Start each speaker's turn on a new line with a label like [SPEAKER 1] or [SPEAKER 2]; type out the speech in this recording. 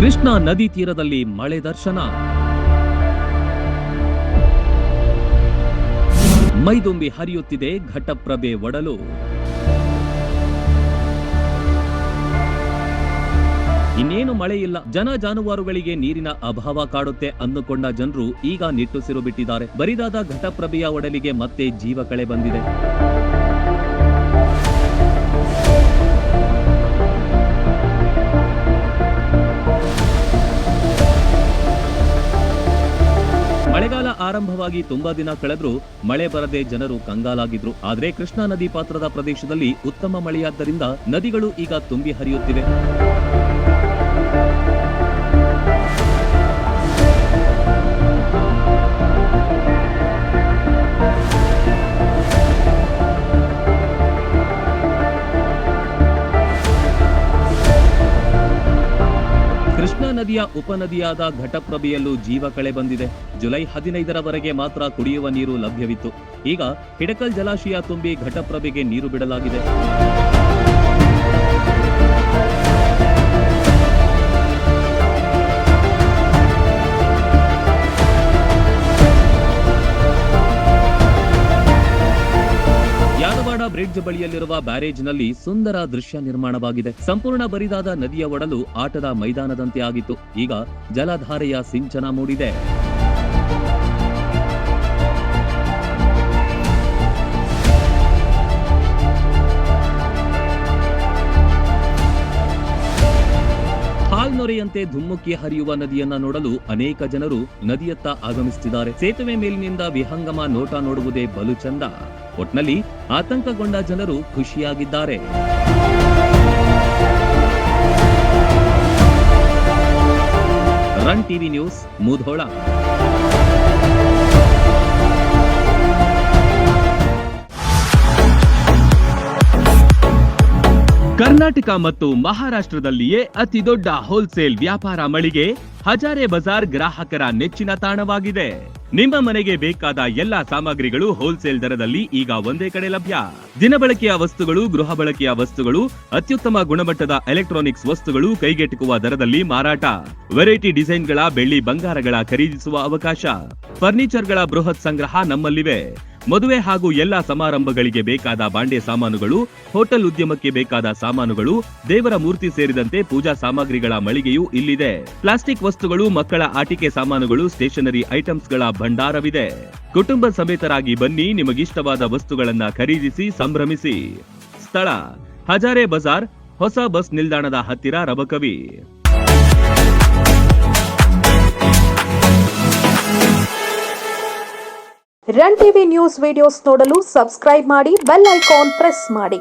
[SPEAKER 1] ಕೃಷ್ಣಾ ನದಿ ತೀರದಲ್ಲಿ ಮಳೆ ದರ್ಶನ. ಮೈದುಂಬಿ ಹರಿಯುತ್ತಿದೆ ಘಟಪ್ರಭೆ ಒಡಲು. ಇನ್ನೇನು ಮಳೆ ಇಲ್ಲ, ಜನ ಜಾನುವಾರುಗಳಿಗೆ ನೀರಿನ ಅಭಾವ ಕಾಡುತ್ತೆ ಅಂದುಕೊಂಡ ಜನರು ಈಗ ನಿಟ್ಟುಸಿರು ಬಿಟ್ಟಿದ್ದಾರೆ. ಬರಿದಾದ ಘಟಪ್ರಭೆಯ ಒಡಲಿಗೆ ಮತ್ತೆ ಜೀವ ಕಳೆ ಬಂದಿದೆ. ಮಳೆಗಾಲ ಆರಂಭವಾಗಿ ತುಂಬಾ ದಿನ ಕಳೆದ್ರೂ ಮಳೆ ಬರದೆ ಜನರು ಕಂಗಾಲಾಗಿದ್ರು. ಆದ್ರೆ ಕೃಷ್ಣಾ ನದಿ ಪಾತ್ರದ ಪ್ರದೇಶದಲ್ಲಿ ಉತ್ತಮ ಮಳೆಯಾದ್ದರಿಂದ ನದಿಗಳು ಈಗ ತುಂಬಿ ಹರಿಯುತ್ತಿವೆ. ಕೃಷ್ಣಾ ನದಿಯ ಉಪನದಿಯಾದ ಘಟಪ್ರಭೆಯಲ್ಲೂ ಜೀವ ಕಳೆ ಬಂದಿದೆ. ಜುಲೈ 15ರವರೆಗೆ ಮಾತ್ರ ಕುಡಿಯುವ ನೀರು ಲಭ್ಯವಿತ್ತು. ಈಗ ಹಿಡಕಲ್ ಜಲಾಶಯ ತುಂಬಿ ಘಟಪ್ರಭೆಗೆ ನೀರು ಬಿಡಲಾಗಿದೆ. ಬ್ರಿಡ್ಜ್ ಬಳಿಯಲ್ಲಿರುವ ಬ್ಯಾರೇಜ್ನಲ್ಲಿ ಸುಂದರ ದೃಶ್ಯ ನಿರ್ಮಾಣವಾಗಿದೆ. ಸಂಪೂರ್ಣ ಬರಿದಾದ ನದಿಯ ಒಡಲು ಆಟದ ಮೈದಾನದಂತೆ ಆಗಿತ್ತು. ಈಗ ಜಲಧಾರೆಯ ಸಿಂಚನ ಮೂಡಿದೆ. ಹಾಲ್ನೊರೆಯಂತೆ ಧುಮ್ಮುಕ್ಕಿ ಹರಿಯುವ ನದಿಯನ್ನ ನೋಡಲು ಅನೇಕ ಜನರು ನದಿಯತ್ತ ಆಗಮಿಸುತ್ತಿದ್ದಾರೆ. ಸೇತುವೆ ಮೇಲಿನಿಂದ ವಿಹಂಗಮ ನೋಟ ನೋಡುವುದೇ ಬಲು ಚಂದ. ಒಟ್ನಲ್ಲಿ ಆತಂಕಗೊಂಡ ಜನರು ಖುಷಿಯಾಗಿದ್ದಾರೆ. Run TV news, Mudhol. Karnataka ಮತ್ತು ಮಹಾರಾಷ್ಟ್ರದಲ್ಲಿಯೇ ಅತಿ ದೊಡ್ಡ ಹೋಲ್ಸೇಲ್ ವ್ಯಾಪಾರ ಮಳಿಗೆ ಹಜಾರೆ ಬಜಾರ್ ಗ್ರಾಹಕರ ನೆಚ್ಚಿನ ತಾಣವಾಗಿದೆ. ನಿಮ್ಮ ಮನೆಗೆ ಬೇಕಾದ ಎಲ್ಲಾ ಸಾಮಗ್ರಿಗಳು ಹೋಲ್ಸೇಲ್ ದರದಲ್ಲಿ ಈಗ ಒಂದೇ ಕಡೆ ಲಭ್ಯ. ದಿನಬಳಕೆಯ ವಸ್ತುಗಳು, ಗೃಹ ಬಳಕೆಯ ವಸ್ತುಗಳು, ಅತ್ಯುತ್ತಮ ಗುಣಮಟ್ಟದ ಎಲೆಕ್ಟ್ರಾನಿಕ್ಸ್ ವಸ್ತುಗಳು ಕೈಗೆಟುಕುವ ದರದಲ್ಲಿ ಮಾರಾಟ. ವೆರೈಟಿ ಡಿಸೈನ್ಗಳ ಬೆಳ್ಳಿ ಬಂಗಾರಗಳ ಖರೀದಿಸುವ ಅವಕಾಶ. ಫರ್ನಿಚರ್ಗಳ ಬೃಹತ್ ಸಂಗ್ರಹ ನಮ್ಮಲ್ಲಿವೆ. ಮದುವೆ ಹಾಗೂ ಎಲ್ಲಾ ಸಮಾರಂಭಗಳಿಗೆ ಬೇಕಾದ ಬಾಂಡೆ ಸಾಮಾನುಗಳು, ಹೋಟೆಲ್ ಉದ್ಯಮಕ್ಕೆ ಬೇಕಾದ ಸಾಮಾನುಗಳು, ದೇವರ ಮೂರ್ತಿ ಸೇರಿದಂತೆ ಪೂಜಾ ಸಾಮಗ್ರಿಗಳ ಮಳಿಗೆಯೂ ಇಲ್ಲಿದೆ. ಪ್ಲಾಸ್ಟಿಕ್ ವಸ್ತುಗಳು, ಮಕ್ಕಳ ಆಟಿಕೆ ಸಾಮಾನುಗಳು, ಸ್ಟೇಷನರಿ ಐಟಮ್ಸ್ಗಳ ಭಂಡಾರವಿದೆ. ಕುಟುಂಬ ಸಮೇತರಾಗಿ ಬನ್ನಿ, ನಿಮಗಿಷ್ಟವಾದ ವಸ್ತುಗಳನ್ನ ಖರೀದಿಸಿ ಸಂಭ್ರಮಿಸಿ. ಸ್ಥಳ: ಹಜಾರೆ ಬಜಾರ್, ಹೊಸ ಬಸ್ ನಿಲ್ದಾಣದ ಹತ್ತಿರ, Rabakavi.
[SPEAKER 2] Run TV news videos ನೋಡಲು ಸಬ್ಸ್ಕ್ರೈಬ್ ಮಾಡಿ, ಬೆಲ್ ಐಕಾನ್ ಪ್ರೆಸ್ ಮಾಡಿ.